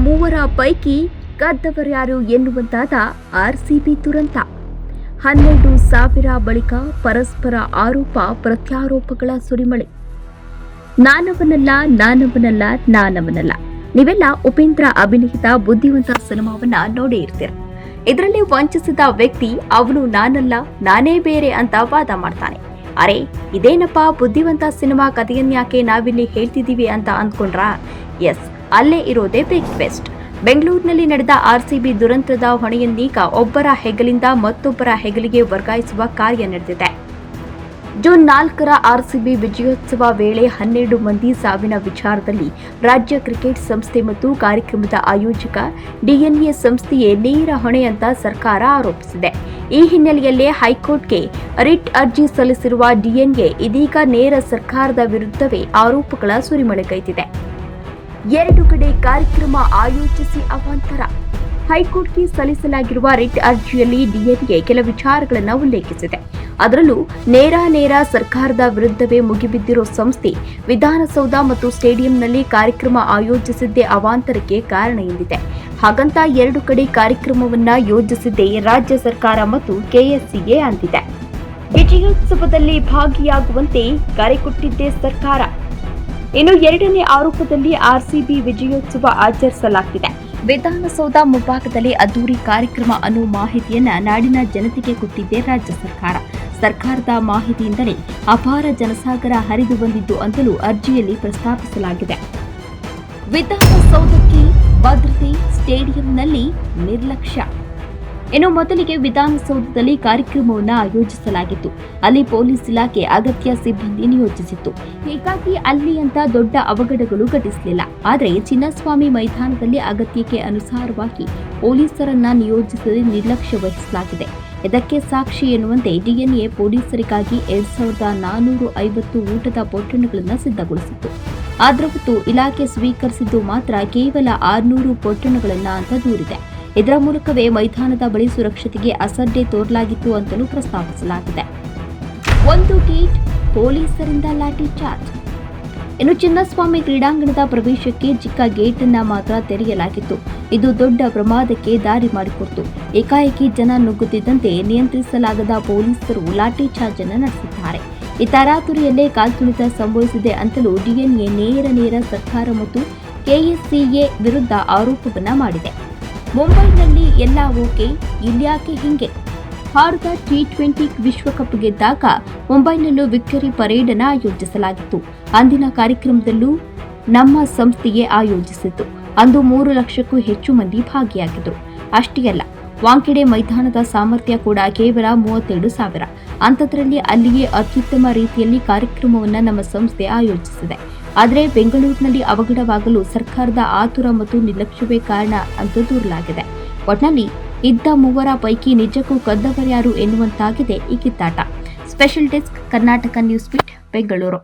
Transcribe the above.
ಮೂವರ ಪೈಕಿ ಕದ್ದವರ್ಯಾರು ಎನ್ನುವಂತಾದ ಆರ್ಸಿಬಿ ದುರಂತ. 12,000 ಬಳಿಕ ಪರಸ್ಪರ ಆರೋಪ ಪ್ರತ್ಯಾರೋಪಗಳ ಸುರಿಮಳೆ. ನಾನವನಲ್ಲ. ನೀವೆಲ್ಲ ಉಪೇಂದ್ರ ಅಭಿನಯಿತ ಬುದ್ಧಿವಂತ ಸಿನಿಮಾವನ್ನ ನೋಡೇ ಇರ್ತೀರ. ಇದರಲ್ಲಿ ವಂಚಿಸಿದ ವ್ಯಕ್ತಿ ಅವನು ನಾನಲ್ಲ, ನಾನೇ ಬೇರೆ ಅಂತ ವಾದ ಮಾಡ್ತಾನೆ. ಅರೆ, ಇದೇನಪ್ಪ ಬುದ್ಧಿವಂತ ಸಿನಿಮಾ ಕಥೆಯನ್ಯಾಕೆ ನಾವಿಲ್ಲಿ ಹೇಳ್ತಿದ್ದೀವಿ ಅಂತ ಅಂದ್ಕೊಂಡ್ರಾ? ಎಸ್, ಅಲ್ಲೇ ಇರೋದೇ ಬಿಗ್ ಟ್ವಿಸ್ಟ್. ಬೆಂಗಳೂರಿನಲ್ಲಿ ನಡೆದ ಆರ್ಸಿಬಿ ದುರಂತದ ಹೊಣೆಯನ್ನೀಗ ಒಬ್ಬರ ಹೆಗಲಿಂದ ಮತ್ತೊಬ್ಬರ ಹೆಗಲಿಗೆ ವರ್ಗಾಯಿಸುವ ಕಾರ್ಯ ನಡೆದಿದೆ. ಜೂನ್ 4ರ ಆರ್ಸಿಬಿ ವಿಜಯೋತ್ಸವ ವೇಳೆ 12 ಮಂದಿ ಸಾವಿನ ವಿಚಾರದಲ್ಲಿ ರಾಜ್ಯ ಕ್ರಿಕೆಟ್ ಸಂಸ್ಥೆ ಮತ್ತು ಕಾರ್ಯಕ್ರಮದ ಆಯೋಜಕ ಡಿಎನ್ಎ ಸಂಸ್ಥೆಯೇ ನೇರ ಹೊಣೆ ಅಂತ ಸರ್ಕಾರ ಆರೋಪಿಸಿದೆ. ಈ ಹಿನ್ನೆಲೆಯಲ್ಲೇ ಹೈಕೋರ್ಟ್ಗೆ ರಿಟ್ ಅರ್ಜಿ ಸಲ್ಲಿಸಿರುವ ಡಿಎನ್ಎ ಇದೀಗ ನೇರ ಸರ್ಕಾರದ ವಿರುದ್ಧವೇ ಆರೋಪಗಳ ಸುರಿಮಳೆಗೈದಿದೆ. 2 ಕಡೆ ಕಾರ್ಯಕ್ರಮ ಆಯೋಜಿಸಿ ಅವಾಂತರ. ಹೈಕೋರ್ಟ್ಗೆ ಸಲ್ಲಿಸಲಾಗಿರುವ ರಿಟ್ ಅರ್ಜಿಯಲ್ಲಿ ಡಿಎನ್ಎ ಕೆಲ ವಿಚಾರಗಳನ್ನು ಉಲ್ಲೇಖಿಸಿದೆ. ಅದರಲ್ಲೂ ನೇರ ಸರ್ಕಾರದ ವಿರುದ್ಧವೇ ಮುಗಿಬಿದ್ದಿರೋ ಸಂಸ್ಥೆ ವಿಧಾನಸೌಧ ಮತ್ತು ಸ್ಟೇಡಿಯಂನಲ್ಲಿ ಕಾರ್ಯಕ್ರಮ ಆಯೋಜಿಸಿದ್ದೇ ಅವಾಂತರಕ್ಕೆ ಕಾರಣ ಎಂದಿದೆ. ಹಾಗಂತ 2 ಕಡೆ ಕಾರ್ಯಕ್ರಮವನ್ನ ಯೋಜಿಸಿದ್ದೇ ರಾಜ್ಯ ಸರ್ಕಾರ ಮತ್ತು ಕೆಎಸ್ಸಿಎ ಅಂತಿದೆ. ವಿಜಯೋತ್ಸವದಲ್ಲಿ ಭಾಗಿಯಾಗುವಂತೆ ಕರೆ ಕೊಟ್ಟಿದ್ದೇ ಸರ್ಕಾರ. ಇನ್ನು 2ನೇ ಆರೋಪದಲ್ಲಿ ಆರ್ಸಿಬಿ ವಿಜಯೋತ್ಸವ ಆಚರಿಸಲಾಗ್ತಿದೆ. ವಿಧಾನಸೌಧ ಮುಂಭಾಗದಲ್ಲಿ ಅದ್ದೂರಿ ಕಾರ್ಯಕ್ರಮ ಅನ್ನೋ ಮಾಹಿತಿಯನ್ನ ನಾಡಿನ ಜನತೆಗೆ ಕೊಟ್ಟಿದ್ದೇ ರಾಜ್ಯ ಸರ್ಕಾರ. ಸರ್ಕಾರದ ಮಾಹಿತಿಯಿಂದಲೇ ಅಪಾರ ಜನಸಾಗರ ಹರಿದು ಬಂದಿದ್ದು ಅಂತಲೂ ಅರ್ಜಿಯಲ್ಲಿ ಪ್ರಸ್ತಾಪಿಸಲಾಗಿದೆ. ವಿಧಾನಸೌಧಕ್ಕೆ ಭದ್ರತೆ, ಸ್ಟೇಡಿಯಂನಲ್ಲಿ ನಿರ್ಲಕ್ಷ್ಯ. ಇನ್ನು ಮೊದಲಿಗೆ ವಿಧಾನಸೌಧದಲ್ಲಿ ಕಾರ್ಯಕ್ರಮವನ್ನು ಆಯೋಜಿಸಲಾಗಿತ್ತು. ಅಲ್ಲಿ ಪೊಲೀಸ್ ಇಲಾಖೆ ಅಗತ್ಯ ಸಿಬ್ಬಂದಿ ನಿಯೋಜಿಸಿತ್ತು. ಹೀಗಾಗಿ ಅಲ್ಲಿ ಅಂತ ದೊಡ್ಡ ಅವಘಡಗಳು ಘಟಿಸಲಿಲ್ಲ. ಆದರೆ ಚಿನ್ನಸ್ವಾಮಿ ಮೈದಾನದಲ್ಲಿ ಅಗತ್ಯಕ್ಕೆ ಅನುಸಾರವಾಗಿ ಪೊಲೀಸರನ್ನ ನಿಯೋಜಿಸದೆ ನಿರ್ಲಕ್ಷ್ಯ ವಹಿಸಲಾಗಿದೆ. ಇದಕ್ಕೆ ಸಾಕ್ಷಿ ಎನ್ನುವಂತೆ ಡಿಎನ್ಎ ಪೊಲೀಸರಿಗಾಗಿ 2,450 ಊಟದ ಪೊಟ್ಟಣಗಳನ್ನು ಸಿದ್ಧಗೊಳಿಸಿತ್ತು. ಆದ್ರವತ್ತು ಇಲಾಖೆ ಸ್ವೀಕರಿಸಿದ್ದು ಮಾತ್ರ ಕೇವಲ 600 ಪೊಟ್ಟಣಗಳನ್ನ ಅಂತ ದೂರಿದೆ. ಇದರ ಮೂಲಕವೇ ಮೈದಾನದ ಬಳಿ ಸುರಕ್ಷತೆಗೆ ಅಸಡ್ಡೆ ತೋರಲಾಗಿತ್ತು ಅಂತಲೂ ಪ್ರಸ್ತಾಪಿಸಲಾಗಿದೆ. 1 ಗೇಟ್ ಪೊಲೀಸರಿಂದ ಲಾಠಿ ಚಾರ್ಜ್. ಇನ್ನು ಚಿನ್ನಸ್ವಾಮಿ ಕ್ರೀಡಾಂಗಣದ ಪ್ರವೇಶಕ್ಕೆ ಚಿಕ್ಕ ಗೇಟ್ ಅನ್ನ ಮಾತ್ರ ತೆರೆಯಲಾಗಿತ್ತು. ಇದು ದೊಡ್ಡ ಪ್ರಮಾದಕ್ಕೆ ದಾರಿ ಮಾಡಿಕೊಡ್ತು. ಏಕಾಏಕಿ ಜನ ನುಗ್ಗುತ್ತಿದ್ದಂತೆ ನಿಯಂತ್ರಿಸಲಾಗದ ಪೊಲೀಸರು ಲಾಠಿ ಚಾರ್ಜ್ ಅನ್ನು ನಡೆಸಿದ್ದಾರೆ. ಈ ತರಾತುರಿಯಲ್ಲೇ ಕಾಲ್ತುಳಿತ ಸಂಭವಿಸಿದೆ ಅಂತಲೂ ಡಿಎನ್ಎ ನೇರ ಸರ್ಕಾರ ಮತ್ತು ಕೆಎಸ್ಸಿಎ ವಿರುದ್ಧ ಆರೋಪವನ್ನ ಮಾಡಿದೆ. ಮುಂಬೈನಲ್ಲಿ ಎಲ್ಲ ಓಕೆ, ಇಲ್ಯಾಕೆ ಹಿಂಗೆ? ಭಾರತ T20 ವಿಶ್ವಕಪ್ ಗೆದ್ದಾಗ ಮುಂಬೈನಲ್ಲೂ ವಿಕ್ಟರಿ ಪರೇಡ್ ಅನ್ನು ಆಯೋಜಿಸಲಾಗಿತ್ತು. ಅಂದಿನ ಕಾರ್ಯಕ್ರಮದಲ್ಲೂ ನಮ್ಮ ಸಂಸ್ಥೆಯೇ ಆಯೋಜಿಸಿತ್ತು. ಅಂದು 3 ಲಕ್ಷಕ್ಕೂ ಹೆಚ್ಚು ಮಂದಿ ಭಾಗಿಯಾಗಿದ್ದರು. ಅಷ್ಟೇ ಅಲ್ಲ, ವಾಂಖೆಡೆ ಮೈದಾನದ ಸಾಮರ್ಥ್ಯ ಕೂಡ ಕೇವಲ 32,000. ಅಂಥದ್ರಲ್ಲಿ ಅಲ್ಲಿಯೇ ಅತ್ಯುತ್ತಮ ರೀತಿಯಲ್ಲಿ ಕಾರ್ಯಕ್ರಮವನ್ನು ನಮ್ಮ ಸಂಸ್ಥೆ ಆಯೋಜಿಸಿದೆ. ಆದರೆ ಬೆಂಗಳೂರಿನಲ್ಲಿ ಅವಘಡವಾಗಲು ಸರ್ಕಾರದ ಆತುರ ಮತ್ತು ನಿರ್ಲಕ್ಷ್ಯವೇ ಕಾರಣ ಅಂತ ದೂರಲಾಗಿದೆ. ಒಟ್ನಲ್ಲಿ ಇದ್ದ 3 ಪೈಕಿ ನಿಜಕ್ಕೂ ಕದ್ದವರ್ಯಾರು ಎನ್ನುವಂತಾಗಿದೆ ಈ ಕಿತ್ತಾಟ. Special desk, Karnataka news beat, Bengaluru.